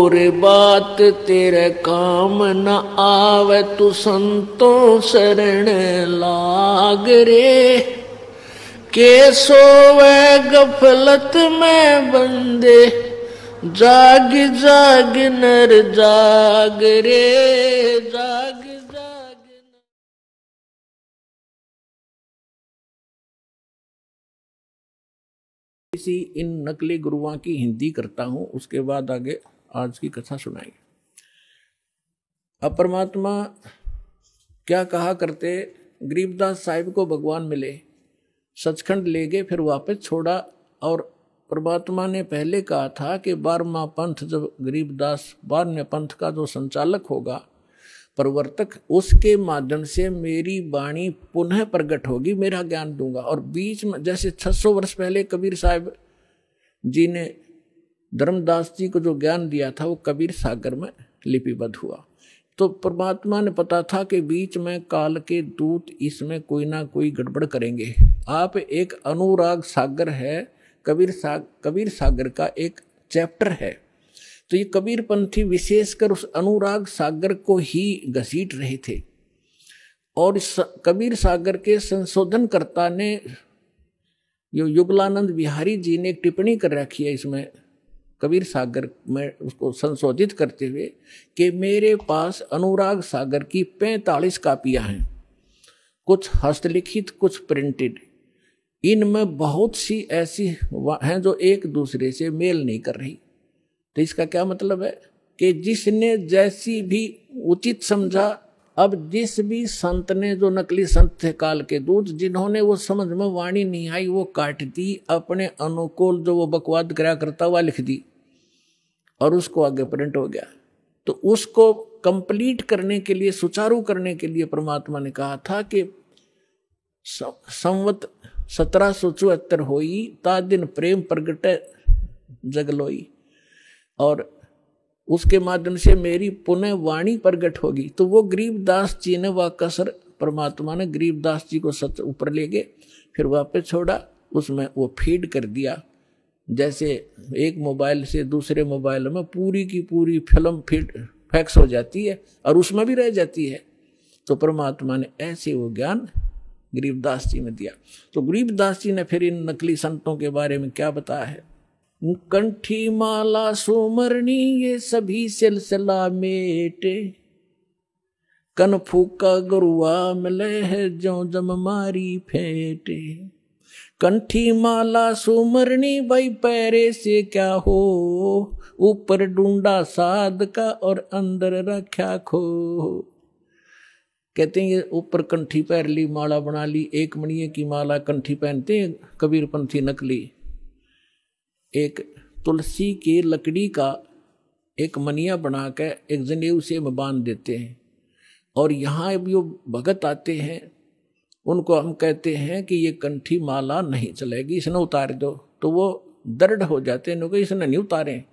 और बात तेरे काम न आवे तू संतों शरण लाग रे। के सोवे गफलत में बंदे जाग जाग नर जाग रे, जाग जाग। इसी इन नकली गुरुओं की हिंदी करता हूं, उसके बाद आगे आज की कथा सुनाएंगे। अब परमात्मा क्या कहा करते, गरीबदास साहिब को भगवान मिले, सचखंड ले गए, फिर वापस छोड़ा। और परमात्मा ने पहले कहा था कि 12वां पंथ जब गरीबदास 12वें पंथ का जो संचालक होगा, प्रवर्तक, उसके माध्यम से मेरी वाणी पुनः प्रकट होगी, मेरा ज्ञान दूंगा। और बीच में जैसे 600 वर्ष पहले कबीर साहब जी ने धर्मदास जी को जो ज्ञान दिया था वो कबीर सागर में लिपिबद्ध हुआ। तो परमात्मा ने पता था कि बीच में काल के दूत इसमें कोई ना कोई गड़बड़ करेंगे। आप एक अनुराग सागर है, कबीर सागर का एक चैप्टर है। तो ये कबीर पंथी विशेषकर उस अनुराग सागर को ही घसीट रहे थे। और इस कबीर सागर के संशोधनकर्ता ने, जो युगलानंद बिहारी जी ने एक टिप्पणी कर रखी है इसमें कबीर सागर में, उसको संशोधित करते हुए कि मेरे पास अनुराग सागर की 45 कापियां हैं, कुछ हस्तलिखित कुछ प्रिंटेड। इनमें बहुत सी ऐसी हैं जो एक दूसरे से मेल नहीं कर रही। तो इसका क्या मतलब है कि जिसने जैसी भी उचित समझा, अब जिस भी संत ने, जो नकली संत थे काल के दूत, जिन्होंने वो समझ में वाणी नहीं आई वो काट दी, अपने अनुकूल जो वो बकवाद करा करता हुआ लिख दी और उसको आगे प्रिंट हो गया। तो उसको कंप्लीट करने के लिए, सुचारू करने के लिए परमात्मा ने कहा था कि संवत 1774 होई, ता दिन प्रेम प्रगटे जगलोई, और उसके माध्यम से मेरी पुनः वाणी प्रगट होगी। तो वो गरीबदास जी ने वह कसर, परमात्मा ने गरीबदास जी को सच ऊपर ले गए, फिर वापस छोड़ा, उसमें वो फीड कर दिया। जैसे एक मोबाइल से दूसरे मोबाइल में पूरी की पूरी फिल्म फीड फैक्स हो जाती है और उसमें भी रह जाती है। तो परमात्मा ने ऐसे वो ज्ञान गरीबदास जी में दिया। तो गरीबदास जी ने फिर इन नकली संतों के बारे में क्या बताया है, कंठी माला सुमरनी ये सभी सिलसिला मेटे, कन फूका गुरुआ मिले है जो जम मारी फेटे। कंठी माला सुमरनी भाई पैरे से क्या हो, ऊपर ढूंढा साध का और अंदर रखा खो। कहते हैं ये ऊपर कंठी पैर ली, माला बना ली, एक मणिये की माला कंठी पहनते हैं कबीरपंथी नकली। एक तुलसी की लकड़ी का एक मनिया बना के एक जनेऊ से बांध देते हैं। और यहाँ जो भगत आते हैं उनको हम कहते हैं कि ये कंठी माला नहीं चलेगी, इसने उतार दो। तो वो दृढ़ हो जाते हैं, इसने नहीं उतारे,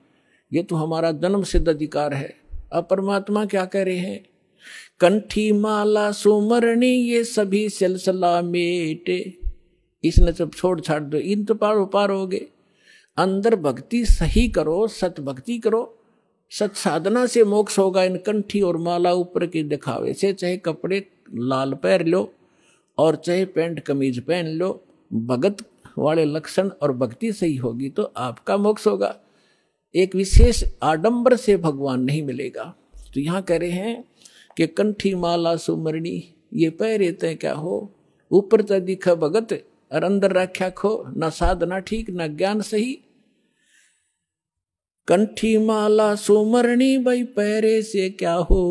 ये तो हमारा जन्म सिद्ध अधिकार है। अब परमात्मा क्या कह रहे हैं, कंठी माला सुमरणी ये सभी सिलसिला मेटे, इसने जब छोड़ छाड़ दो, इन तो पार हो गए। अंदर भक्ति सही करो, सत भक्ति करो, सत साधना से मोक्ष होगा। इन कंठी और माला ऊपर के दिखावे से, चाहे कपड़े लाल पहन लो और चाहे पैंट कमीज पहन लो, भगत वाले लक्षण और भक्ति सही होगी तो आपका मोक्ष होगा। एक विशेष आडंबर से भगवान नहीं मिलेगा। तो यहाँ कह रहे हैं कि कंठी माला सुमरणी ये पहरे तय क्या हो, ऊपर तय दिखा भगत और अंदर रख्या खो, न साधना ठीक न ज्ञान सही। कंठी माला सुमरणी भाई पैरे से क्या हो,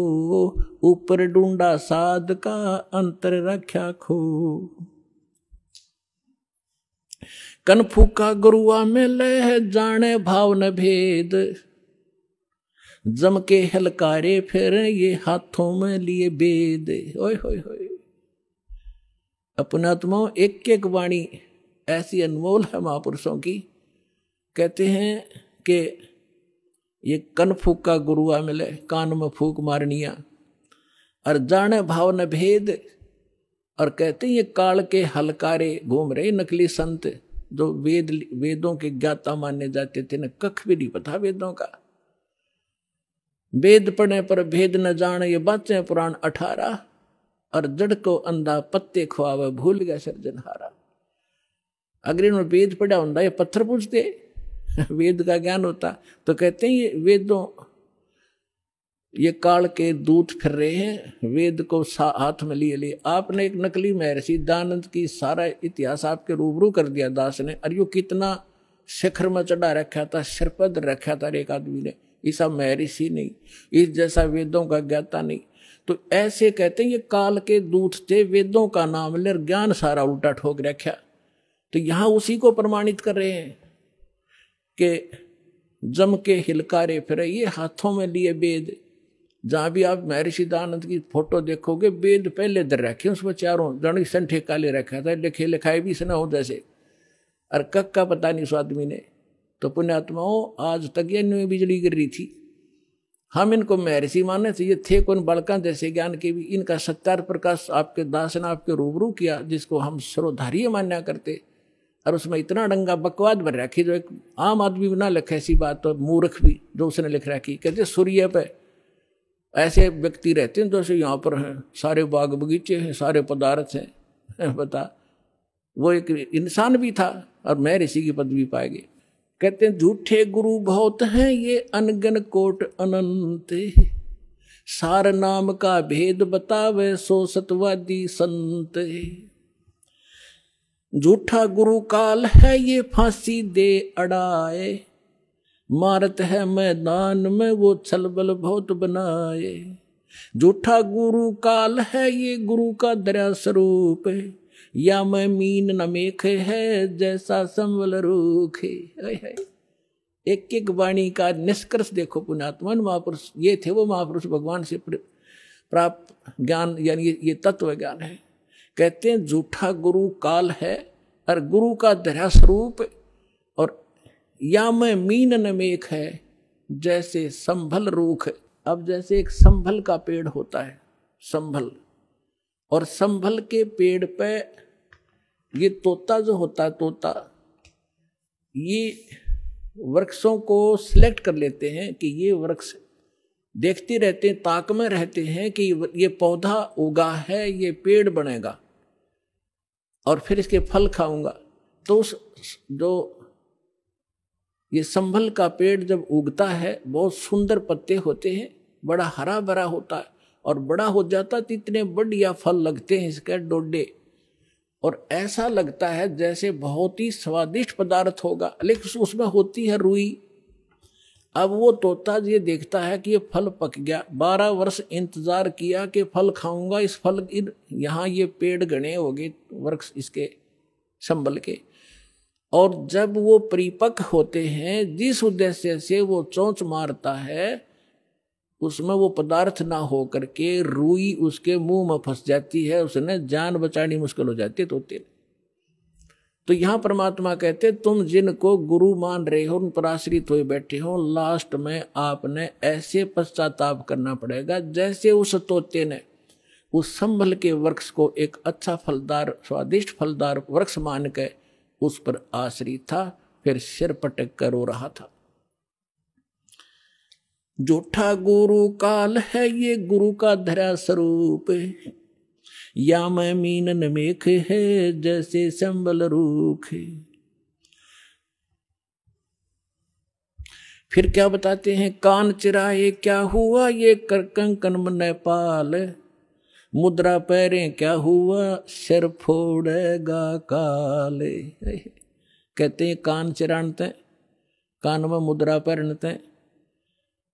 ऊपर ढूंढा साध का अंतर रख्या खो। कन फूका गुरुआ में लह जाने भाव न भेद, जम के हलकारे फिर ये हाथों में लिए बेद। ओए होए होए, अपनात्माओं एक एक वाणी ऐसी अनमोल है महापुरुषों की। कहते हैं कि ये कन फूका गुरुआ मिले, कान में फूक मारनिया, और जाने भाव न भेद। और कहते हैं ये काल के हलकारे घूम रहे नकली संत, जो वेदों के ज्ञाता माने जाते थे, न कख भी नहीं पता वेदों का। वेद पढ़े पर भेद न जाने, ये बातें पुराण 18। और जड़ को अंधा पत्ते खुआवे, भूल गया सिरजनहारा। अगर इन्होंने वेद पढ़ा होता ये पत्थर पूछते, वेद का ज्ञान होता तो कहते हैं ये वेदों, ये काल के दूत फिर रहे हैं, वेद को हाथ में लिए लिए। आपने एक नकली महर्षि दयानंद की सारा इतिहास आपके रूबरू कर दिया दास ने, और यो कितना शिखर में चढ़ा रखा था, सिरपद रखा था एक आदमी ने, ऐसा महर्षि नहीं, इस जैसा वेदों का ज्ञाता नहीं। तो ऐसे कहते हैं ये काल के दूत थे, वेदों का नाम ले ज्ञान सारा उल्टा ठोक रखा। तो यहां उसी को प्रमाणित कर रहे हैं कि जम के हिलकारे फिरे, ये हाथों में लिए वेद। जहां भी आप महर्षि दयानंद की फोटो देखोगे, वेद पहले दर रखे, उसमें चारों जड़ संठे काले रखा था, लिखे लिखाए भी सुना हो जैसे, और कक का पता नहीं उस आदमी ने। तो पुण्यात्माओं आज तक ये न्यू बिजली गिर रही थी, हम इनको महर्षि माने थे, ये थे कौन बालका जैसे ज्ञान के भी। इनका सत्यार प्रकाश आपके दास ने आपके रूबरू किया, जिसको हम सर्वधारीय मान्या करते, और उसमें इतना डंगा बकवाद भर रखी जो एक आम आदमी भी ना लिखे ऐसी बात, तो मूर्ख भी जो उसने लिख रखी। कहते सूर्य पे ऐसे व्यक्ति रहते हैं जैसे यहाँ पर हैं, सारे बाग बगीचे हैं, सारे पदार्थ हैं, बता। वो एक इंसान भी था और महर्षि की पदवी पाएगी। कहते हैं झूठे गुरु बहुत हैं ये अनगन कोट अनंत, सार नाम का भेद बतावे सो सतवादी संत। झूठा गुरु काल है ये फांसी दे अड़ाए, मारत है मैदान में वो छलबल बहुत बनाए। झूठा गुरु काल है ये गुरु का दरिया स्वरूप, या मैं मीन न मेख है जैसा संवल रूख है। एक एक वाणी का निष्कर्ष देखो पुण्यात्मन। महापुरुष ये थे, वो महापुरुष भगवान से प्राप्त ज्ञान, यानी ये तत्व ज्ञान है। कहते हैं झूठा गुरु काल है और गुरु का दरिया स्वरूप, और या मैं मीन न मेख है जैसे संभल रूख। अब जैसे एक संभल का पेड़ होता है, संभल, और संभल के पेड़ पे ये तोता जो होता है, तोता ये वृक्षों को सिलेक्ट कर लेते हैं कि ये वृक्ष, देखते रहते हैं, ताक में रहते हैं कि ये पौधा उगा है, ये पेड़ बनेगा और फिर इसके फल खाऊंगा। तो जो ये संभल का पेड़ जब उगता है, बहुत सुंदर पत्ते होते हैं, बड़ा हरा भरा होता है, और बड़ा हो जाता तो इतने बढ़िया फल लगते हैं इसके डोडे, और ऐसा लगता है जैसे बहुत ही स्वादिष्ट पदार्थ होगा, लेकिन उसमें होती है रुई। अब वो तोता ये देखता है कि ये फल पक गया, 12 वर्ष इंतजार किया कि फल खाऊंगा, इस फल यहाँ ये पेड़ घने हो गए वृक्ष इसके संभल के, और जब वो परिपक्व होते हैं, जिस उद्देश्य से वो चोंच मारता है, उसमें वो पदार्थ ना हो करके रुई उसके मुंह में फंस जाती है, उसने जान बचानी मुश्किल हो जाती है तोते। तो यहाँ परमात्मा कहते तुम जिनको गुरु मान रहे हो, उन पर आश्रित हुए बैठे हो, लास्ट में आपने ऐसे पश्चाताप करना पड़ेगा जैसे उस तोते ने उस संभल के वृक्ष को एक अच्छा फलदार, स्वादिष्ट फलदार वृक्ष मान के उस पर आश्रित था, फिर सिर पटक कर रो रहा था। झूठा गुरु काल है ये गुरु का धरा स्वरूप, या मैं मीन न मेख है जैसे संबल रूख। फिर क्या बताते हैं, कान चिराए क्या हुआ ये कर कंकन मन पाल, मुद्रा पैरे क्या हुआ सिर फोड़ेगा काले। कहते हैं कान चिरानते, कान में मुद्रा पहनते,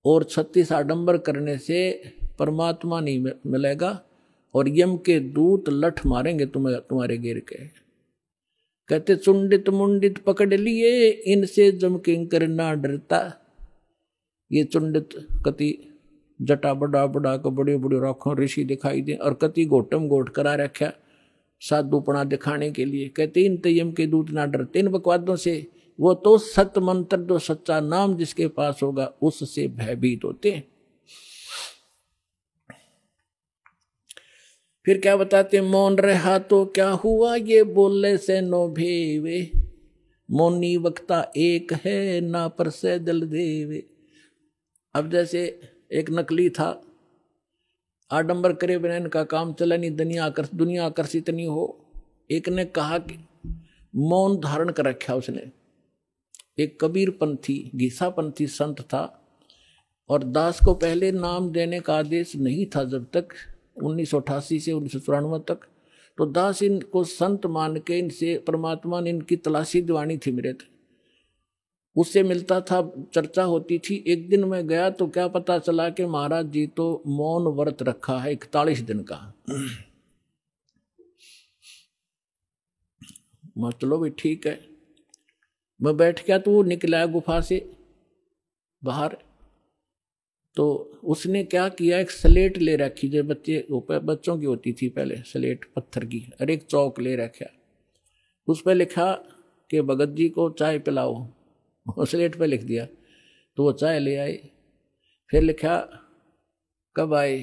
और 36 आडंबर करने से परमात्मा नहीं मिलेगा, और यम के दूत लठ मारेंगे तुम्हें तुम्हारे गिर के। कहते चुंडित मुंडित पकड़ लिए इनसे जम किंकर ना डरता। ये चुंडित कति जटा बड़ा बड़ा को बड़े बड़े राखों ऋषि दिखाई दे, और कति गोटम गोट करा रखा साधुपना दिखाने के लिए। कहते इन यम के दूत ना डरते इन बकवादों से, वो तो सत मंत्र जो सच्चा नाम जिसके पास होगा उससे भयभीत होते हैं। फिर क्या बताते, मौन रहा तो क्या हुआ ये बोले से नो भेवे, मौनी वक्ता एक है ना पर से दिल देवे। अब जैसे एक नकली था, आडंबर करे बिना इनका काम चला नहीं, दुनिया आकर्षित नहीं हो। एक ने कहा कि मौन धारण कर रखा उसने। एक कबीर पंथी घीसा पंथी संत था और दास को पहले नाम देने का आदेश नहीं था जब तक 1988 से 1994 तक। तो दास इनको संत मान के इनसे परमात्मा ने इनकी तलाशी दिवानी थी मेरे थे, उससे मिलता था, चर्चा होती थी। एक दिन मैं गया तो क्या पता चला कि महाराज जी तो मौन व्रत रखा है 41 दिन का। मैं चलो भी ठीक है, मैं बैठ गया तो वो निकला गुफा से बाहर। तो उसने क्या किया, एक स्लेट ले रखी जो बच्चों की होती थी पहले, स्लेट पत्थर की, और एक चौक ले रखा, उस पर लिखा कि भगत जी को चाय पिलाओ। स्लेट पे लिख दिया तो वो चाय ले आए। फिर लिखा कब आए,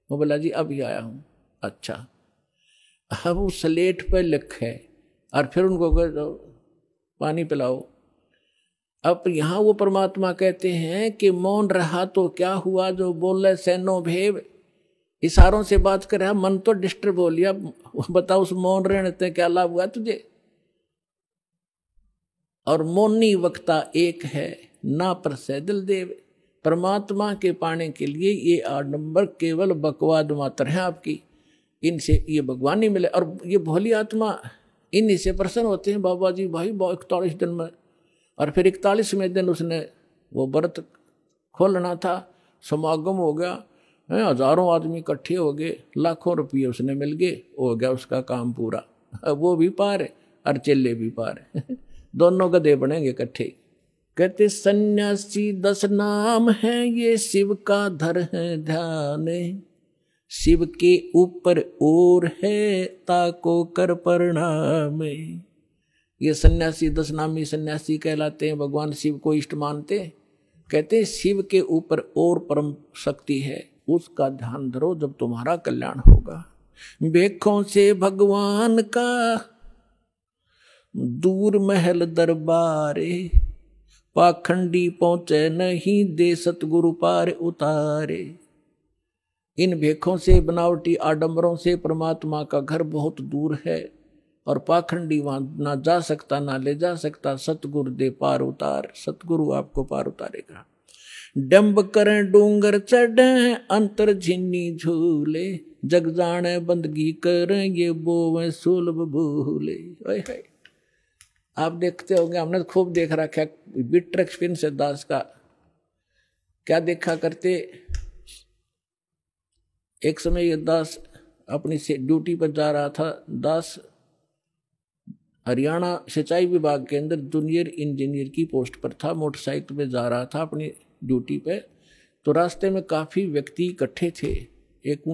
वो बोला जी अभी आया हूँ। अच्छा, अब उस स्लेट पे लिखे और फिर उनको पानी पिलाओ। अब यहाँ वो परमात्मा कहते हैं कि मौन रहा तो क्या हुआ, जो बोले सैनो भेव, इशारों से बात कर रहा, मन तो डिस्टर्ब हो लिया। बताओ उस मौन रहने से क्या लाभ हुआ तुझे। और मौनी वक्ता एक है ना प्रसैदल देव। परमात्मा के पाने के लिए ये आडंबर केवल बकवाद मात्र है आपकी, इनसे ये भगवान नहीं मिले। और ये भोली आत्मा इन्हीं से प्रसन्न होते हैं। बाबा जी भाई 41 दिन में, और फिर 41वें दिन उसने वो व्रत खोलना था, समागम हो गया, हजारों आदमी इकट्ठे हो गए, लाखों रुपये उसने मिल गए, हो गया उसका काम पूरा। अब वो भी पार है और चेले भी पार है, दोनों गधे बनेंगे इकट्ठे। कहते सन्यासी 10 नाम है, ये शिव का धर है ध्यान, शिव के ऊपर और है ताको कर प्रणाम। ये सन्यासी 10 नामी सन्यासी कहलाते हैं, भगवान शिव को इष्ट मानते। कहते शिव के ऊपर और परम शक्ति है, उसका ध्यान धरो जब तुम्हारा कल्याण होगा। भेखों से भगवान का दूर महल दरबारे, पाखंडी पहुंचे नहीं दे सतगुरु पार उतारे। इन भेखों से, बनावटी आडंबरों से परमात्मा का घर बहुत दूर है, और पाखंडी वहां ना जा सकता ना ले जा सकता। सतगुरु दे पार उतार, सतगुरु आपको पार उतारेगा। डंब करें डूंगर चढ़े, अंतर झिन्नी झूले, जग जाने बंदगी करें ये बोवे सुलभ भूले। आप देखते होंगे, हमने तो खूब देख रखा है, बिटर एक्सपीरियंस है दास का। क्या देखा करते, एक समय ये दास अपनी ड्यूटी पर जा रहा था। दास हरियाणा सिंचाई विभाग के अंदर जूनियर इंजीनियर की पोस्ट पर था, मोटरसाइकिल पे जा रहा था अपनी ड्यूटी पे। तो रास्ते में काफ़ी व्यक्ति इकट्ठे थे। एक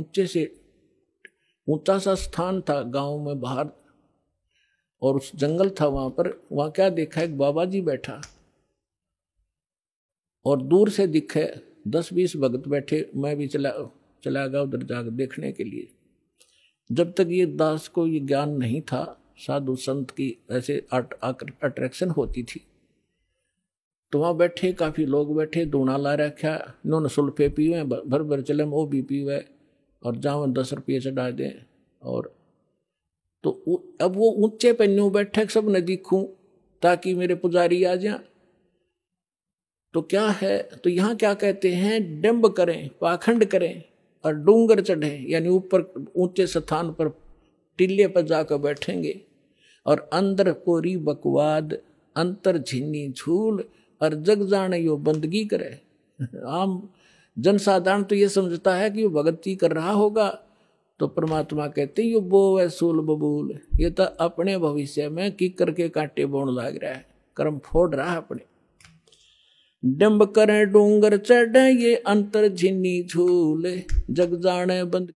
ऊंचा सा स्थान था गांव में बाहर, और उस जंगल था वहां पर। वहां क्या देखा, एक बाबा जी बैठा, और दूर से दिखे 10-20 भगत बैठे। मैं भी चला गया उधर जाकर देखने के लिए। जब तक ये दास को ये ज्ञान नहीं था, साधु संत की ऐसे अट्रैक्शन होती थी। तो वहाँ बैठे काफ़ी लोग बैठे, दूना ला रखा, इन्होंने सुल्फे पीवे, भर भर चले वो भी पीवे, और जहाँ 10 रुपये चढ़ा दें। और तो अब वो ऊंचे पे न्यू बैठे, सब न दिखूं ताकि मेरे पुजारी आ जाए। तो क्या है, तो यहाँ क्या कहते हैं, डंब करें, पाखंड करें और डूंगर चढ़े, यानी ऊपर ऊंचे स्थान पर टिल्ले पर जाकर बैठेंगे, और अंदर कोरी बकवाद, अंतर झिन्नी झूल, और जग जाने यो बंदगी करे। आम जनसाधारण तो ये समझता है कि वो भक्ति कर रहा होगा, तो परमात्मा कहते यो बो है सूल बबूल, ये तो अपने भविष्य में की करके कांटे बोन लाग रहा है, कर्म फोड़ रहा है अपने। डंब करें डूंगर चढ़े, ये अंतर झिन्नी झूल, जग जाने बंद।